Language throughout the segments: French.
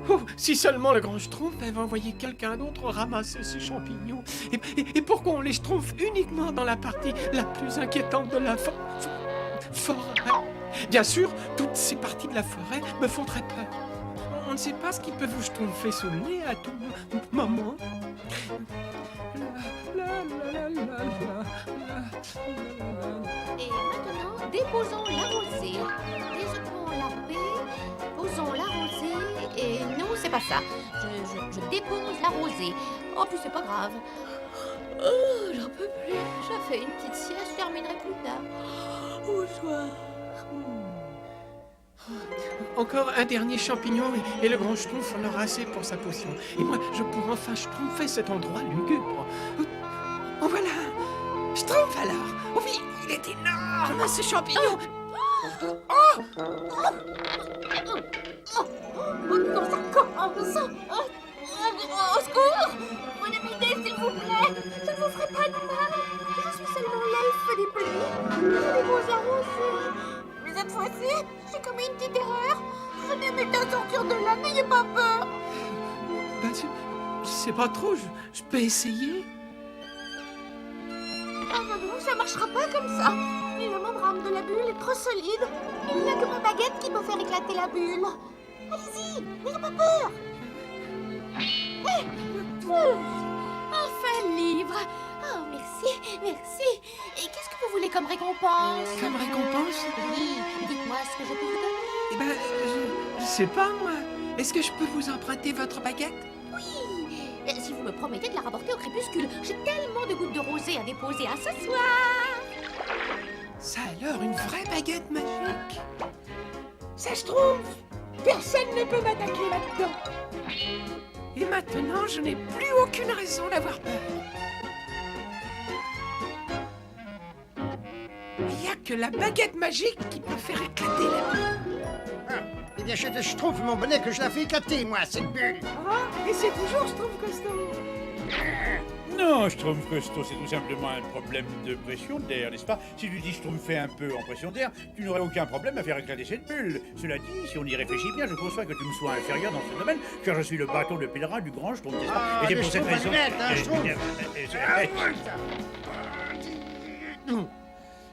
Oh, si seulement le grand Schtroumpf avait envoyé quelqu'un d'autre ramasser ces champignons. Et pourquoi on les Schtroumpf uniquement dans la partie la plus inquiétante de la forêt? Bien sûr, toutes ces parties de la forêt me font très peur. On ne sait pas ce qui peut vous Schtroumpfer sous le nez à tout moment. Et maintenant, déposons la rosée. Déposons la paix, posons la rosée. Et non, c'est pas ça. Je dépose la rosée. Oh, puis c'est pas grave. Oh, j'en peux plus. Je fais une petite sieste, je terminerai plus tard. Au soir. Encore un dernier champignon et le grand Schtroumpf en aura assez pour sa potion. Et moi, je pourrai enfin Schtroumpfer cet endroit lugubre. Oh voilà, Schtroumpf alors. Oh oui, il est énorme ce champignon. Quand ça commence. Au secours. Mon amitié, s'il vous plaît. Je ne vous ferai pas de mal. Je suis seulement l'elfe des pluies. Je dépose la rosée. Mais cette fois-ci, j'ai commis une petite erreur. Je n'ai mis qu'à sortir de là, n'ayez pas peur. Bah, je sais pas trop, je peux essayer. Ah non, non, ça marchera pas comme ça. La membrane de la bulle est trop solide. Il n'y a que ma baguette qui peut faire éclater la bulle. Allez-y, n'ayez pas peur. Enfin le livre. Oh, merci, merci. Et qu'est-ce que vous voulez comme récompense? Comme récompense? Oui, dites-moi ce que je peux vous donner. Eh ben, je sais pas moi. Est-ce que je peux vous emprunter votre baguette? Oui, si vous me promettez de la rapporter au crépuscule. J'ai tellement de gouttes de rosée à déposer à ce soir. Ça alors, une vraie baguette magique. Ça se trouve, personne ne peut m'attaquer là-dedans. Et maintenant, je n'ai plus aucune raison d'avoir peur. Il n'y a que la baguette magique qui peut faire éclater la bulle. Eh bien, je trouve mon bonnet que je la fais éclater, moi, cette bulle. Ah, et c'est toujours Schtroumpf Costaud. Non, Schtroumpf Costaud, c'est tout simplement un problème de pression d'air, n'est-ce pas? Si tu dis Schtroumpfais un peu en pression d'air, tu n'aurais aucun problème à faire éclater cette bulle. Cela dit, si on y réfléchit bien, je conçois que tu me sois inférieur dans ce domaine, car je suis le bâton de pèlerin du grand Schtroumpf, n'est-ce pas? Ah, Et c'est le pour cette Schtroumpf raison... allumette, hein, Schtroumpf.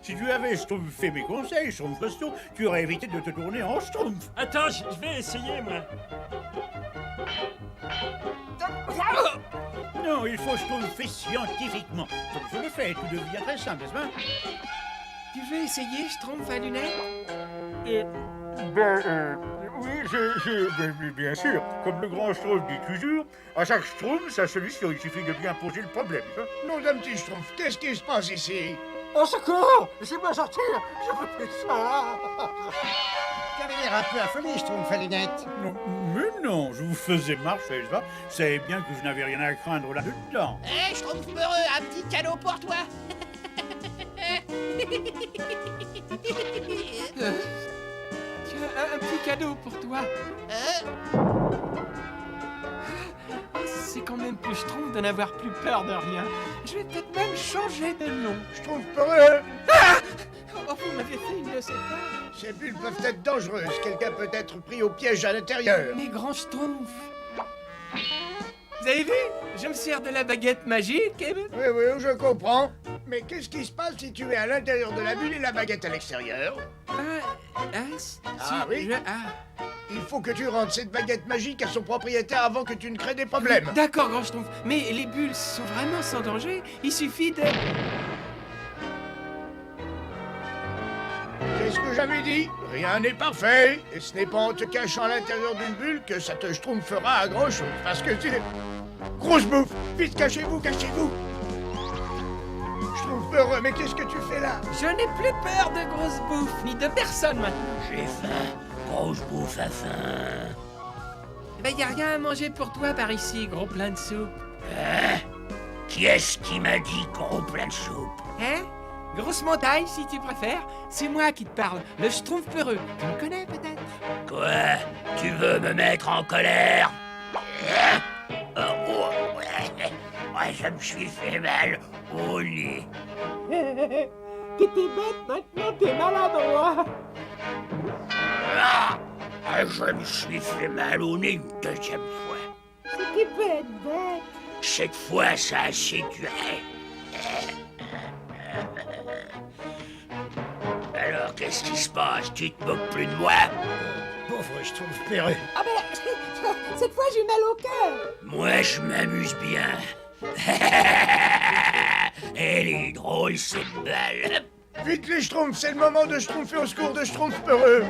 Si tu avais Schtroumpfé mes conseils, Schtroumpf Costaud, tu aurais évité de te tourner en Schtroumpf. Attends, je vais essayer, moi. Non, il faut Schtroumpfer scientifiquement. Comme je le fais, tout devient très simple, n'est-ce pas? Tu veux essayer, Schtroumpf à lunettes? Oui, bien sûr. Comme le grand Schtroumpf dit toujours, à chaque Schtroumpf, sa solution, il suffit de bien poser le problème. Hein. Non, d'un petit Schtroumpf, qu'est-ce qui se passe ici? Au secours, laissez-moi sortir, je veux plus ça. Tu avais l'air un peu affolé, Schtroumpf à lunettes. Non, mais non, je vous faisais marcher, n'est-ce pas? Vous savez bien que je n'avais rien à craindre là-dedans. Hé, je trouve heureux, un petit cadeau pour toi. Tiens, un petit cadeau pour toi. C'est quand même plus Schtroumpf de n'avoir plus peur de rien. Je vais peut-être même changer de nom. Schtroumpf peureux. Oh, vous m'avez fait une de ces peurs. Ces bulles peuvent être dangereuses. Quelqu'un peut être pris au piège à l'intérieur. Les grands Schtroumpf. Vous avez vu? Je me sers de la baguette magique et... Oui, oui, je comprends. Mais qu'est-ce qui se passe si tu es à l'intérieur de la bulle et la baguette à l'extérieur? Oui. Il faut que tu rendes cette baguette magique à son propriétaire avant que tu ne crées des problèmes. D'accord, grand Schtroumpf. Mais les bulles sont vraiment sans danger. Il suffit de... C'est ce que j'avais dit. Rien n'est parfait. Et ce n'est pas en te cachant à l'intérieur d'une bulle que ça te schtroumpfera à grand chose. Parce que tu es... Grosse bouffe. Vite, cachez-vous, cachez-vous. Schtroumpf heureux, mais qu'est-ce que tu fais là? Je n'ai plus peur de grosses bouffes, ni de personne maintenant. J'ai faim. Grosse bouffe à faim. Eh ben, y a rien à manger pour toi par ici, gros plein de soupe. Hein? Qui est-ce qui m'a dit gros plein de soupe? Hein? Grosse montagne, si tu préfères. C'est moi qui te parle, le Schtroumpf peureux. Tu me connais peut-être? Quoi? Tu veux me mettre en colère? Ouais, je me suis fait mal au nez. T'étais bête, maintenant t'es maladroit. Je me suis fait mal au nez une deuxième fois. C'était bête, bête. Cette fois, ça a assez duré. Alors, qu'est-ce qui se passe? Tu te moques plus de moi? Pauvre Schtroumpf perru. Ah ben, cette fois j'ai mal au cœur. Moi, je m'amuse bien. Elle est drôle, cette balle. Vite les Schtroumpfs, c'est le moment de Schtroumpfer au secours de Schtroumpf peureux.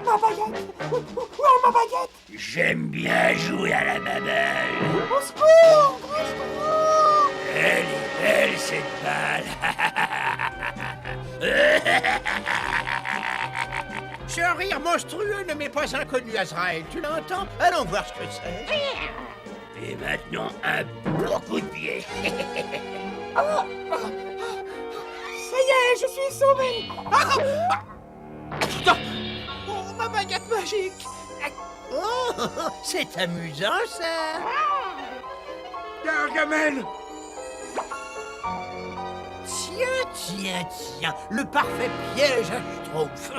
Ma baguette. Où est ma baguette? J'aime bien jouer à la baballe. Au secours, gros Schtroumpf. Elle est belle, cette balle. Ce rire monstrueux ne m'est pas inconnu, Azraël. Tu l'entends? Allons voir ce que c'est. Et maintenant, un bon coup de pied. Ça y est, je suis sauvé. Oh, ma baguette magique! Oh, c'est amusant, ça! Gargamel! Tiens, le parfait piège à Schtroumpf.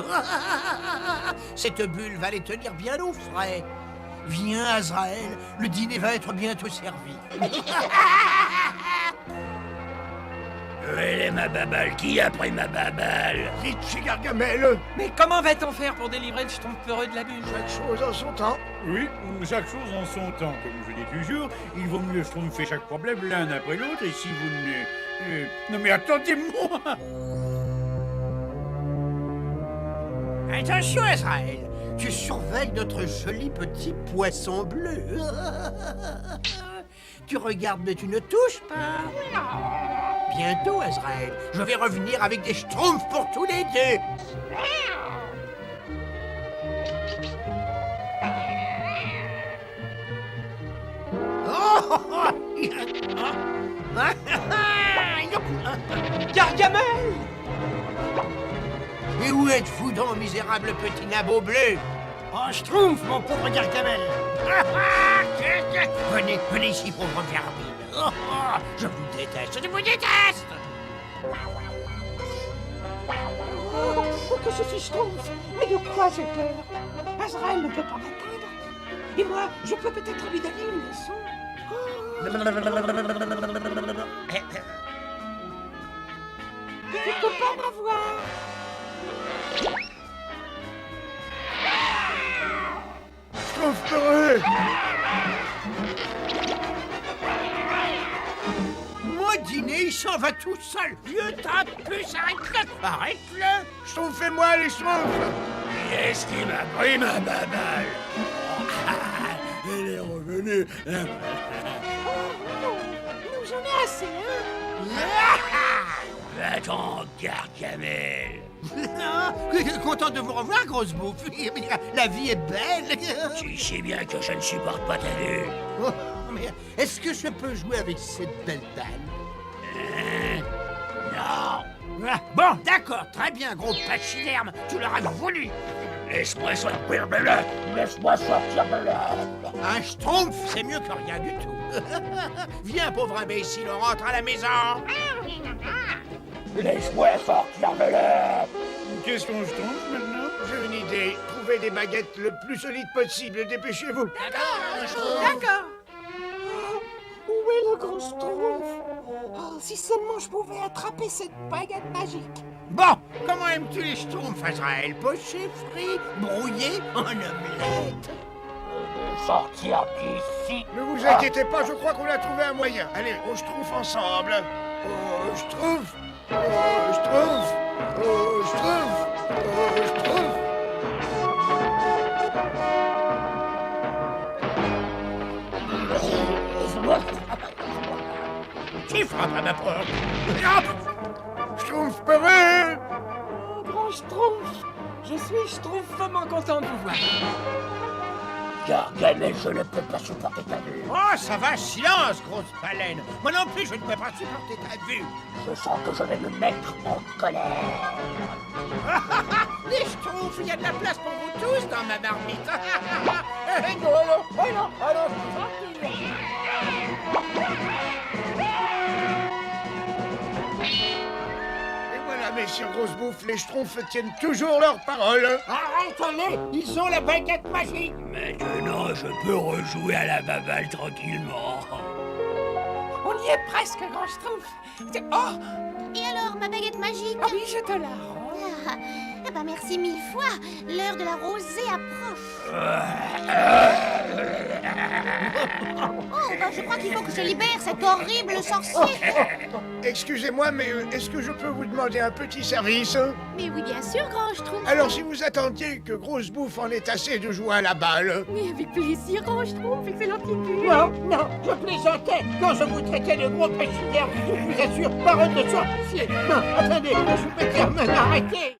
Cette bulle va les tenir bien au frais. Viens, Azraël, le dîner va être bientôt servi. Elle est ma baballe. Qui a pris ma baballe? Vite chez Gargamel! Mais comment va-t-on faire pour délivrer le schtroumpf peureux de la bulle? Chaque chose en son temps. Oui, chaque chose en son temps, comme je dis toujours. Il vaut mieux schtroumpfer chaque problème l'un après l'autre, et si vous ne... Non mais attendez-moi! Attention, Azraël, tu surveilles notre joli petit poisson bleu. Tu regardes mais tu ne touches pas. Bientôt, Azraël, je vais revenir avec des schtroumpfs pour tous les deux. Gargamel! Et où êtes-vous donc, misérable petit nabot bleu? Oh, Schtroumpf, mon pauvre Gargamel. Venez ici, pauvre Garbine. Je vous déteste, je vous déteste. Oh, que je suis Schtroumpf. Mais de quoi j'ai peur? Azraël ne peut pas m'atteindre. Et moi, je peux peut-être lui donner une leçon. Oh. Tu ne peux pas m'avoir. Schtroumpf peureux! Mon dîner, il s'en va tout seul. Vieux tapus, arrête-le. Arrête-le. Schtroumpfez-moi les Schtroumpfs! Qui est-ce qui m'a pris ma baballe? Elle est revenue. Nous en ai assez, hein? Va-t'en, Gargamel. Content de vous revoir, grosse bouffe. La vie est belle. Tu sais bien que je ne supporte pas ta vue. Oh, mais est-ce que je peux jouer avec cette belle balle? Non. Bon, d'accord, très bien, gros pachyderme. Tu l'auras voulu. Laisse-moi sortir de là. Laisse-moi sortir de là. Un schtroumpf, c'est mieux que rien du tout. Viens, pauvre imbécile, on rentre à la maison. Laisse-moi sortir de là. Qu'est-ce qu'on schtroumpfe maintenant? J'ai une idée. Trouvez des baguettes le plus solides possible. Dépêchez-vous. D'accord. Où est le gros Schtroumpf? Oh, si seulement je pouvais attraper cette baguette magique. Bon, comment aimes-tu les schtroumpfs, Azraël? Pochés, frits, brouillés, en omelette? Sortir d'ici. Ne vous inquiétez pas, je crois qu'on a trouvé un moyen. Allez, on Schtroumpf ensemble. Oh, Schtroumpf! Oh, Schtroumpf! Oh, Schtroumpf! Oh, Schtroumpf! Qui frappe à ma porte? Schtroumpf peureux! Oh, grand Schtroumpf. Je suis Schtroumpfement content de vous voir. Gargamel, je ne peux pas supporter ta vue. Oh, ça va, silence, grosse baleine. Moi non plus, je ne peux pas supporter ta vue. Je sens que je vais me mettre en colère. Les schtroumpfs, il y a de la place pour vous tous dans ma marmite. Et voilà mes messire Grosse Bouffe, les Schtroumpfs tiennent toujours leur parole. Arrête-les, ils ont la baguette magique. Maintenant, je peux rejouer à la baballe tranquillement. On y est presque, Grand Schtroumpf. Oh, Et alors, ma baguette magique? ah oui, je te la rends. Ah, eh ben merci mille fois. L'heure de la rosée approche. Oh, ben je crois qu'il faut que je libère cet horrible sorcier. Excusez-moi, mais est-ce que je peux vous demander un petit service? Mais oui, bien sûr, Grand Schtroumpf. Alors, si vous attendiez que Grosse Bouffe en ait assez de jouer à la balle, Mais avec plaisir, Grand Schtroumpf, excellente idée. Non, non, je plaisantais. Quand je vous traitais de gros péchinaire, je vous assure, parole de sorcier. Non, attendez, je peux terminer, arrêtez.